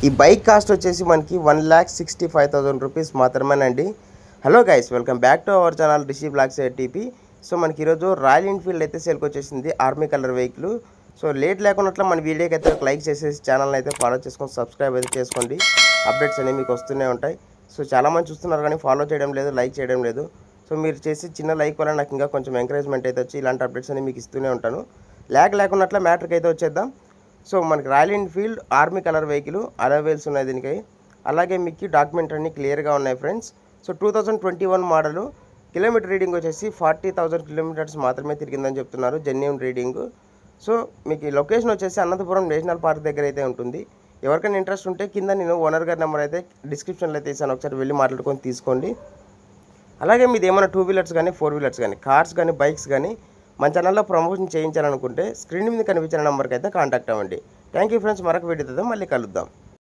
ఈ bike cost వచ్చేసి మనకి 1,65,000 రూపీస్ మాత్రమేనండి. Hello guys, welcome back to our channel Rishi Blogs TP. So మనకి ఈరోజు రాయల్ ఎన్ఫీల్డ్ అయితే సేల్కి వచ్చేసింది, army colour vehicle. So late లేకున్నట్లు మన వీడియోకి అయితే లైక్ చేసేసి ఛానల్ని అయితే ఫాలో చేసుకొని సబ్స్క్రైబ్ అయితే చేసుకోండి. అప్డేట్స్ అనేవి మీకు వస్తూనే ఉంటాయి. సో చాలామంది చూస్తున్నారు కానీ ఫాలో చేయడం లేదు, లైక్ చేయడం లేదు. సో మీరు చేసి చిన్న లైక్ వల్ల నాకు ఇంకా కొంచెం ఎంకరేజ్మెంట్ అయితే వచ్చి ఇలాంటి అప్డేట్స్ అనేవి మీకు ఇస్తూనే ఉంటాను. లేకున్నట్ల మ్యాటర్కి అయితే వచ్చేద్దాం. సో మనకి Royal Enfield army colour vehicle, alloy wheels ఉన్నాయి దీనికి. అలాగే మీకు డాక్యుమెంట్ అన్నీ క్లియర్గా ఉన్నాయి friends. So 2021 model. Kilometre reading వచ్చేసి 40,000 కిలోమీటర్స్ మాత్రమే తిరిగిందని చెప్తున్నారు, జెన్యూన్ రీడింగ్. సో మీకు లొకేషన్ వచ్చేసి అనంతపురం నేషనల్ పార్క్ దగ్గర అయితే ఉంటుంది. ఎవరికైనా ఇంట్రెస్ట్ ఉంటే కింద నేను ఓనర్ గారి నెంబర్ అయితే డిస్క్రిప్షన్లో అయితే ఇస్తాను, ఒకసారి వెళ్ళి మాట్లాడుకొని తీసుకోండి. అలాగే మీది ఏమైనా 2 వీలర్స్ కానీ 4 వీలర్స్ కానీ కార్స్ కానీ బైక్స్ కానీ మన ఛానల్లో ప్రమోషన్ చేయించాలనుకుంటే స్క్రీన్ మీద కనిపించిన నెంబర్కి అయితే కాంటాక్ట్ అవ్వండి. థ్యాంక్ యూ ఫ్రెండ్స్, మరొక వీడియోతో మళ్ళీ కలుద్దాం.